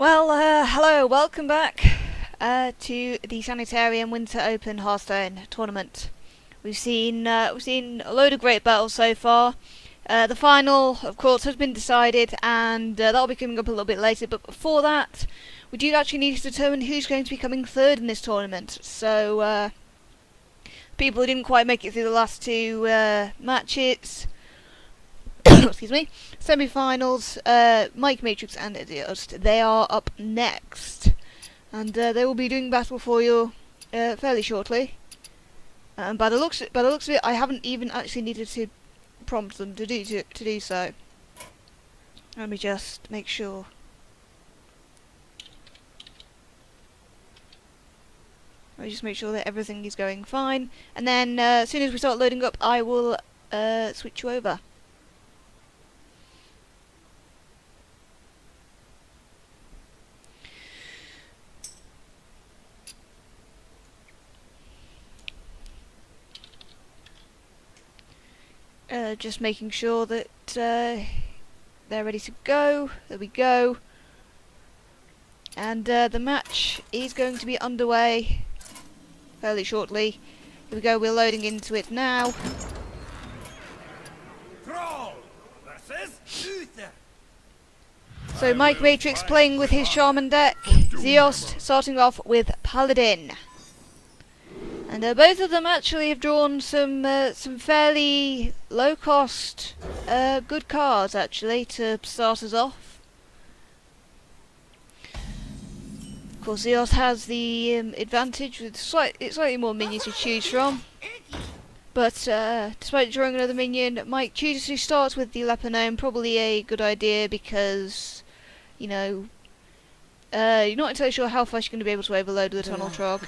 Hello, welcome back to the Sanitarium Winter Open Hearthstone tournament. We've seen a load of great battles so far. The final, of course, has been decided, and that'll be coming up a little bit later. But before that, we do actually need to determine who's going to be coming third in this tournament. So, people who didn't quite make it through the last two matches. Excuse me, semi-finals, Mikematrix and Zeoste, they are up next, and they will be doing battle for you fairly shortly. And by the looks of it, I haven't even actually needed to prompt them to do so. Let me just make sure. Let me just make sure that everything is going fine, and then as soon as we start loading up, I will switch you over. Just making sure that they're ready to go. There we go. And the match is going to be underway fairly shortly. Here we go, we're loading into it now. So Mikematrix playing with his Shaman deck, Zeoste starting off with Paladin. And both of them actually have drawn some fairly low-cost, good cards actually to start us off. Of course, Zeoste has the advantage with slightly more minions to choose from. But despite drawing another minion, Mike chooses to start with the Leponome. Probably a good idea because, you know, you're not entirely sure how fast you're going to be able to overload with the Tunnel Trog.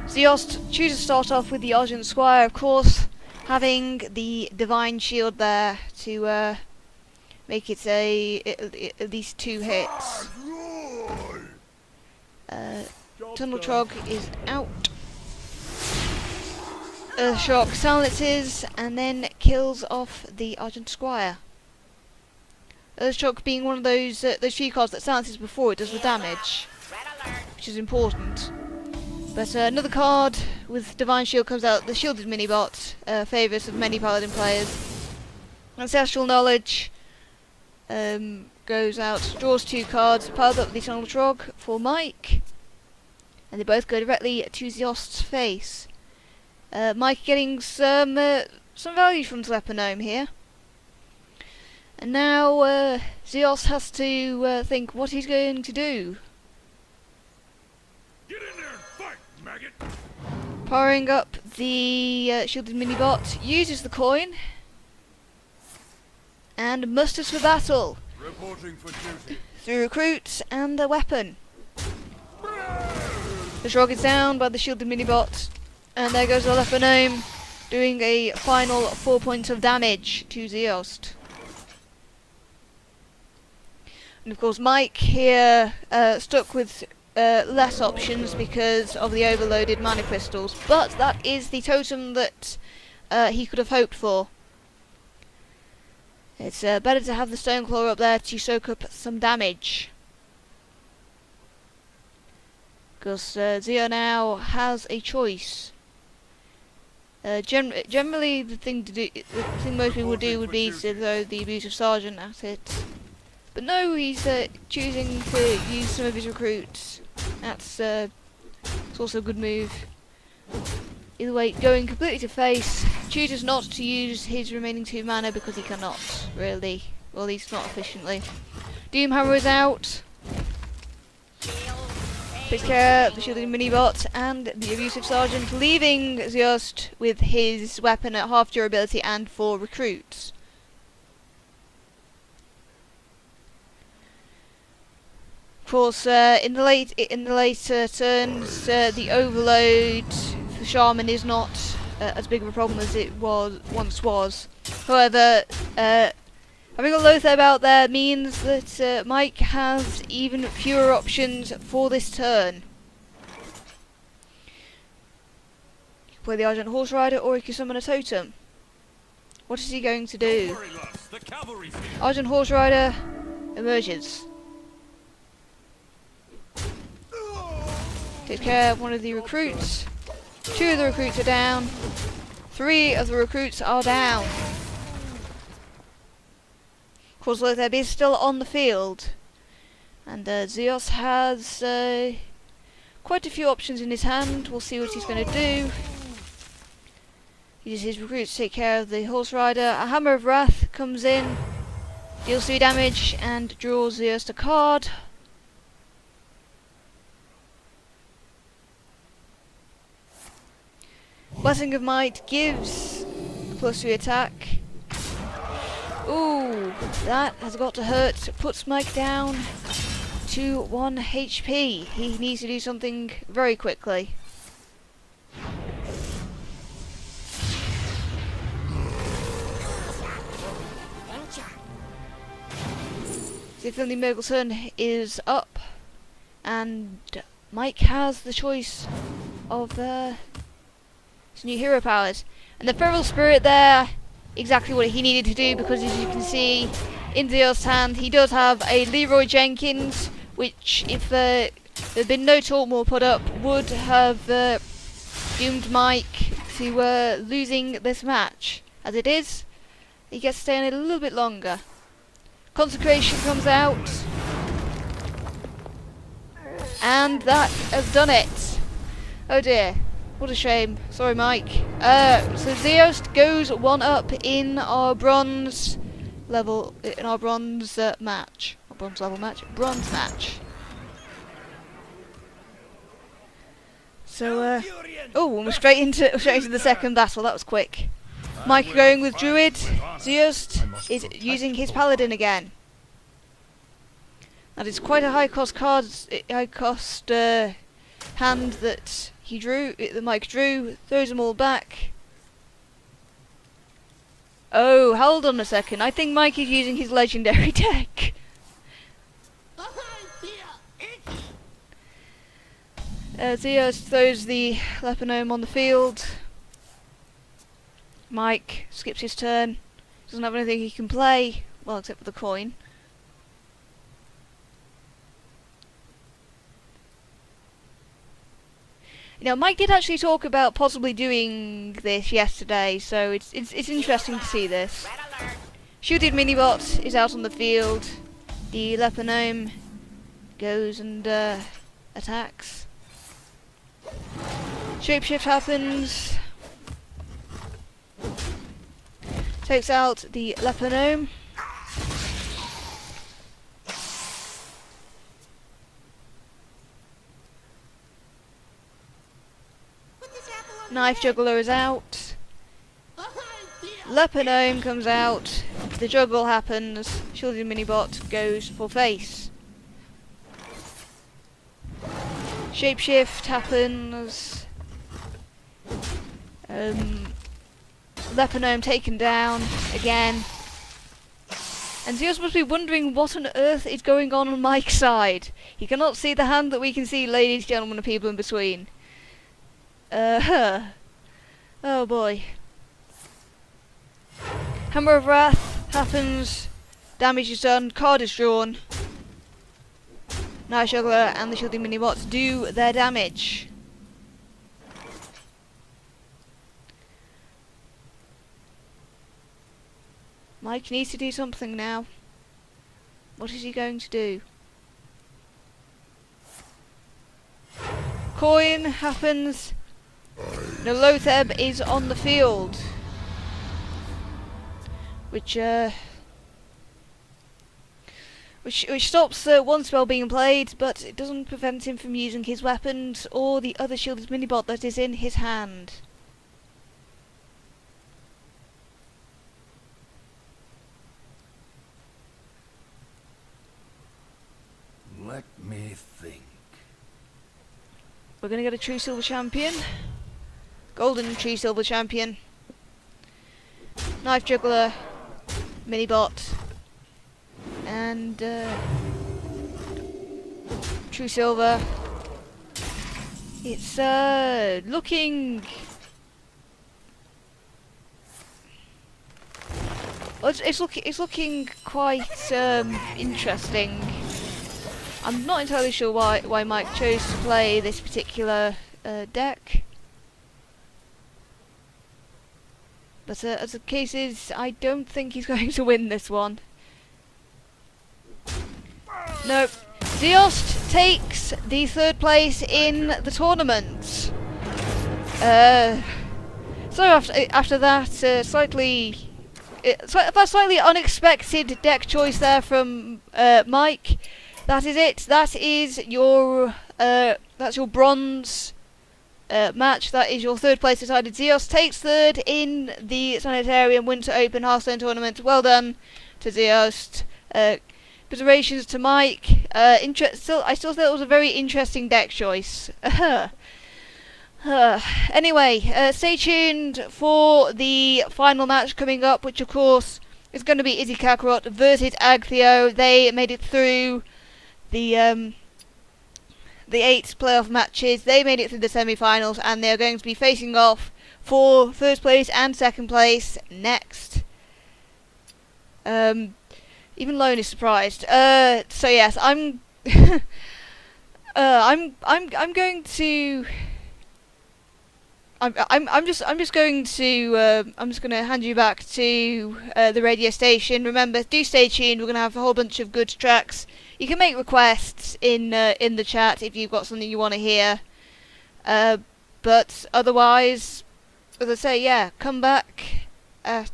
Zeoste chooses to start off with the Argent Squire, of course, having the Divine Shield there to make it at least 2 hits. Tunnel Trog is out. Earthshock silences and then kills off the Argent Squire. Earthshock being one of those few cards that silences before it does the damage, which is important. But another card with Divine Shield comes out, the Shielded Minibot, favourite of many Paladin players. Ancestral Knowledge goes out, draws 2 cards, piles up the Tunnel Trog for Mike, and they both go directly to Zeoste's face. Mike getting some value from Leponome here. And now Zeoste has to think what he's going to do. Get in there and fight, maggot! Powering up the Shielded Minibot, uses the coin, and musters for battle. Reporting for duty. Through recruits and a weapon. The Trog is down by the Shielded Minibot, and there goes the Leponome, doing a final 4 points of damage to Zeoste. And of course Mike here stuck with less options because of the overloaded mana crystals, but that is the totem that he could have hoped for. It's better to have the Stoneclaw up there to soak up some damage, because Zeo now has a choice. Generally, the thing most people would do would be to throw the Abusive Sergeant at it, but no, he's choosing to use some of his recruits. That's it's also a good move. Either way, going completely to face, chooses not to use his remaining 2 mana because he cannot, really. Well, at least not efficiently. Doomhammer is out. Takes care of the Shielded Minibot and the Abusive Sergeant, leaving Zeoste with his weapon at half durability and 4 recruits. Of course, in the later turns, the overload for Shaman is not as big of a problem as it once was. However, having a Lothar out there means that Mike has even fewer options for this turn. He can play the Argent Horse Rider, or he can summon a totem. What is he going to do? Argent Horse Rider emerges. Takes care of one of the recruits. 2 of the recruits are down. 3 of the recruits are down. Of course, Lotheb is still on the field. And Zeoste has quite a few options in his hand. We'll see what he's going to do. He uses his recruits to take care of the horse rider. A Hammer of Wrath comes in, deals 3 damage, and draws Zeoste a card. Blessing of Might gives +3 attack. Ooh, that has got to hurt. Puts Mike down to 1 HP. He needs to do something very quickly. The Finley Murgleson is up, and Mike has the choice of his new hero powers. And the Feral Spirit there, exactly what he needed to do, because as you can see in Zeoste's hand, he does have a Leroy Jenkins, which if there had been no taunt wall put up, would have doomed Mike to losing this match. As it is, he gets to stay in it a little bit longer. Consecration comes out, and that has done it. Oh dear, what a shame. Sorry, Mike. So Zeoste goes 1 up in our bronze level, match. Not bronze level match, bronze match. So, oh, we're straight into the second battle. That was quick. Mike going with Druid. Zeoste is using his Paladin again. That is quite a high cost hand that Mike drew. Throws them all back. Oh, hold on a second. I think Mike is using his legendary deck. Zeoste throws the Leponome on the field. Mike skips his turn. Doesn't have anything he can play. Well, except for the coin. You know, Mike did actually talk about possibly doing this yesterday, so it's interesting to see this. Shielded Minibot is out on the field. The Leponome goes and attacks. Shapeshift happens. Takes out the Leponome. Knife Juggler is out. Leponome comes out. The juggle happens. Shielded Minibot goes for face. Shapeshift happens. Leponome taken down again. And Zeoste must be wondering what on earth is going on Mike's side. He cannot see the hand that we can see, ladies, gentlemen, and people in between. Oh boy. Hammer of Wrath happens. Damage is done. Card is drawn. Knife Juggler and the Shielding Minibots do their damage. Mike needs to do something now. What is he going to do? Coin happens. No, Lotheb is on the field, which stops one spell being played, but it doesn't prevent him from using his weapons or the other shielded minibot that is in his hand. Let me think. We're going to get a true silver champion. Golden true silver champion. Knife Juggler. Minibot. And true silver. It's looking... Well, it's looking quite interesting. I'm not entirely sure why Mike chose to play this particular deck. But as the case is, I don't think he's going to win this one. Nope. Zeoste takes the 3rd place in the tournament. So after that, slightly unexpected deck choice there from Mike. That is it. That's your bronze match. That is your 3rd place decided. Zeoste takes 3rd in the Sanitarium Winter Open Hearthstone tournament. Well done to Zeoste. Congratulations to Mike. I still thought it was a very interesting deck choice. Anyway, stay tuned for the final match coming up, which of course is going to be Izzy Kakarot versus Agtheo. They made it through the 8 playoff matches. They made it through the semi-finals, and they are going to be facing off for 1st place and 2nd place next. Even Lone is surprised. So yes, I'm going to. I'm just going to hand you back to the radio station. Remember, do stay tuned. We're going to have a whole bunch of good tracks. You can make requests in the chat if you've got something you want to hear. But otherwise, as I say, yeah, come back in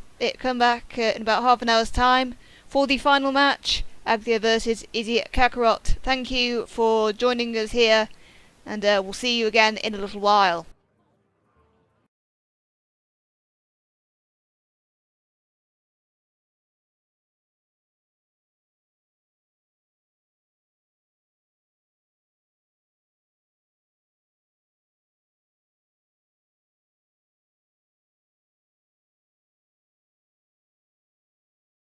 about half an hour's time for the final match, Agtheo versus Izzy Kakarot. Thank you for joining us here, and we'll see you again in a little while.